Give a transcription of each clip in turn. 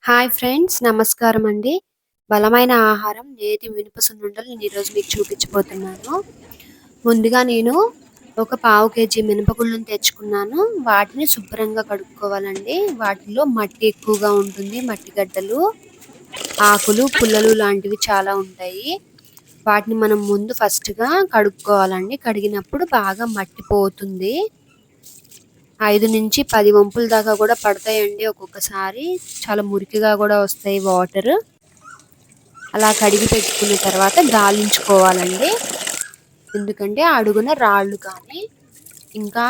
Hi friends, నమస్కారం అండి. బలమైన ఆహారం నేతి మినప సున్నుండలు నేను ఈరోజు మీకు చూపించబోతున్నాను. ముందుగా నేను ఒక పావు కేజీ మినపగుళ్ళను తెచ్చుకున్నాను. వాటిని శుభ్రంగా కడుక్కోవాలండి. వాటిలో మట్టి ఎక్కువగా ఉంటుంది. మట్టి గడ్డలు, ఆకులు, పుల్లలు లాంటివి చాలా ఉంటాయి. వాటిని మనం ముందు ఫస్ట్‌గా కడుక్కోవాలండి. కడిగినప్పుడు బాగా మట్టి పోతుంది. 5-10 వంపుల దాకా కూడా పడతాయండి ఒక్కొక్కసారి. చాలా మురికిగా కూడా వస్తాయి వాటర్. అలా కడిగి పెట్టుకున్న తర్వాత గాలించుకోవాలండి. ఎందుకంటే అడుగున రాళ్ళు కానీ ఇంకా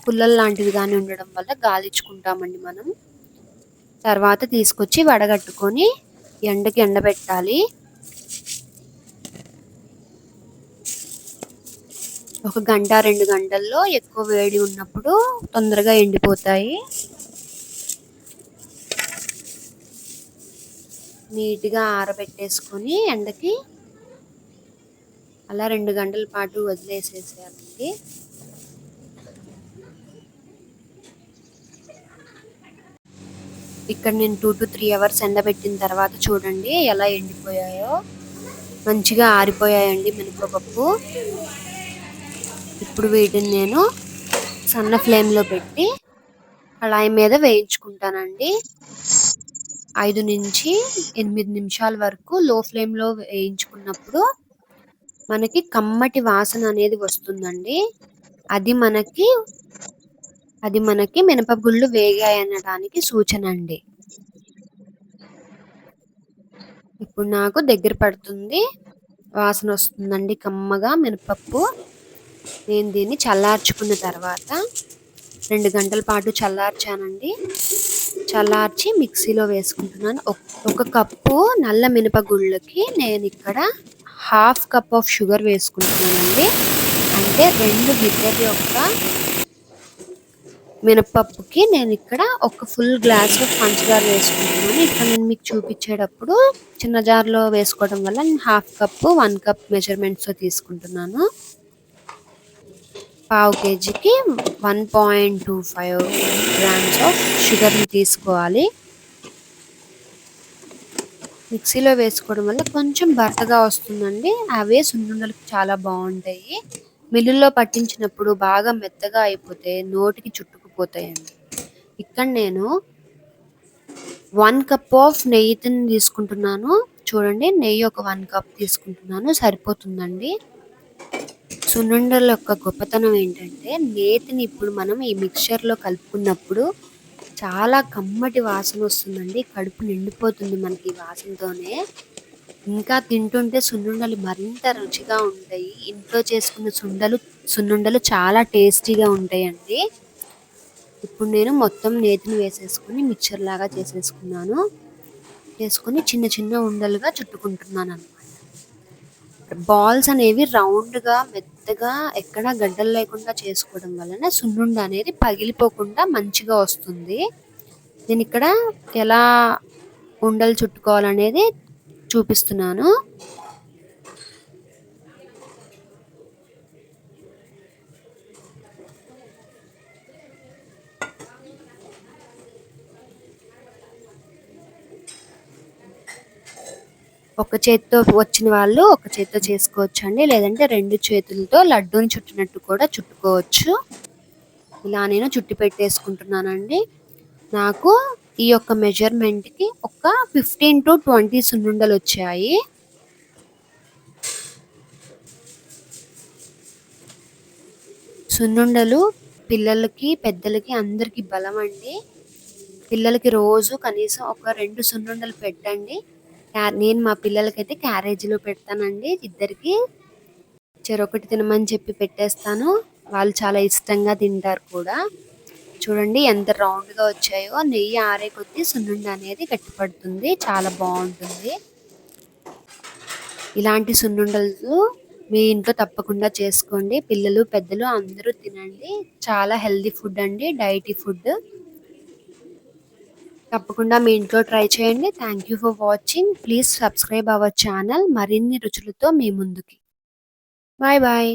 పుల్లలు లాంటివి కానీ ఉండడం వల్ల గాలించుకుంటామండి మనం. తర్వాత తీసుకొచ్చి వడగట్టుకొని ఎండకి ఎండబెట్టాలి. ఒక గంట 2 గంటల్లో ఎక్కువ వేడి ఉన్నప్పుడు తొందరగా ఎండిపోతాయి. నీట్‌గా ఆరబెట్టేసుకొని ఎండకి అలా 2 గంటల పాటు వదిలేసేసేయాలండి. ఇక్కడ నేను 2-3 అవర్స్ ఎండబెట్టిన తర్వాత చూడండి ఎలా ఎండిపోయాయో. మంచిగా ఆరిపోయాయండి మినపపప్పు. ఇప్పుడు వీటిని నేను సన్న ఫ్లేమ్‌లో పెట్టి కళాయి మీద వేయించుకుంటానండి. 5-8 నిమిషాల వరకు లో ఫ్లేమ్‌లో వేయించుకున్నప్పుడు మనకి కమ్మటి వాసన అనేది వస్తుందండి. అది మనకి మినపగుళ్ళు వేగాయనడానికి సూచన అండి. ఇప్పుడు నాకు దగ్గర పడుతుంది. వాసన వస్తుందండి కమ్మగా మినపప్పు. నేను దీన్ని చల్లార్చుకున్న తర్వాత 2 గంటల పాటు చల్లార్చానండి. చల్లార్చి మిక్సీలో వేసుకుంటున్నాను. ఒక కప్పు నల్ల మినపగుళ్ళకి నేను ఇక్కడ 1/2 కప్ ఆఫ్ షుగర్ వేసుకుంటున్నానండి. అంటే 2 గిన్నెల యొక్క మినపప్పుకి నేను ఇక్కడ ఒక ఫుల్ గ్లాస్ ఆఫ్ పంచదార వేసుకుంటున్నాను. ఇక్కడ నేను మీకు చూపించేటప్పుడు చిన్న జార్లో వేసుకోవడం వల్ల నేను 1/2 కప్పు 1 కప్ మెజర్మెంట్స్తో తీసుకుంటున్నాను. పావు కేజీకి 1.25 గ్రామ్స్ ఆఫ్ షుగర్ని తీసుకోవాలి. మిక్సీలో వేసుకోవడం వల్ల కొంచెం బరకగా వస్తుందండి. అవే సున్నుండలకు చాలా బాగుంటాయి. మిల్లుల్లో పట్టించినప్పుడు బాగా మెత్తగా అయిపోతే నోటికి చుట్టుకుపోతాయండి. ఇక్కడ నేను 1 కప్ ఆఫ్ నెయ్యిని తీసుకుంటున్నాను. చూడండి, నెయ్యి ఒక 1 కప్ తీసుకుంటున్నాను, సరిపోతుందండి. సున్నుండల యొక్క గొప్పతనం ఏంటంటే నేతిని ఇప్పుడు మనం ఈ మిక్చర్లో కలుపుకున్నప్పుడు చాలా కమ్మటి వాసన వస్తుందండి. కడుపు నిండిపోతుంది మనకి ఈ వాసనతోనే. ఇంకా తింటుంటే సున్నుండలు మరింత రుచిగా ఉంటాయి. ఇంట్లో చేసుకున్న సున్నుండలు చాలా టేస్టీగా ఉంటాయండి. ఇప్పుడు నేను మొత్తం నేతిని వేసేసుకుని మిక్చర్ లాగా చేసేసుకున్నాను. చేసుకుని చిన్న చిన్న ఉండలుగా చుట్టుకుంటున్నాను అన్నమాట. బాల్స్ అనేవి రౌండ్గా మెత్తగా ఎక్కడ గడ్డలు లేకుండా చేసుకోవడం వలన సున్నుండ అనేది పగిలిపోకుండా మంచిగా వస్తుంది. నేను ఇక్కడ ఎలా ఉండలు చుట్టుకోవాలనేది చూపిస్తున్నాను. ఒక చేత్తో వచ్చిన వాళ్ళు ఒక చేత్తో చేసుకోవచ్చు అండి, లేదంటే 2 చేతులతో లడ్డూని చుట్టినట్టు కూడా చుట్టుకోవచ్చు. ఇలా నేను చుట్టి పెట్టేసుకుంటున్నానండి. నాకు ఈ యొక్క మెజర్మెంట్కి ఒక 15-20 సున్నుండలు వచ్చాయి. సున్నుండలు పిల్లలకి పెద్దలకి అందరికీ బలం అండి. పిల్లలకి రోజు కనీసం ఒక 2 సున్నుండలు పెట్టండి. నేను మా పిల్లలకైతే క్యారేజీలో పెడతానండి. ఇద్దరికి చెరొకటి తినమని చెప్పి పెట్టేస్తాను. వాళ్ళు చాలా ఇష్టంగా తింటారు కూడా. చూడండి ఎంత రౌండ్గా వచ్చాయో. నెయ్యి ఆరే కొద్దీ సున్నుండ అనేది గట్టిపడుతుంది, చాలా బాగుంటుంది. ఇలాంటి సున్నుండలు మీ ఇంట్లో తప్పకుండా చేసుకోండి. పిల్లలు పెద్దలు అందరూ తినండి. చాలా హెల్దీ ఫుడ్ అండి, డైటీ ఫుడ్. తప్పకుండా మీ ఇంట్లో ట్రై చేయండి. Thank you for watching. Please subscribe our channel. మరిన్ని రుచులతో మీ ముందుకి. Bye bye.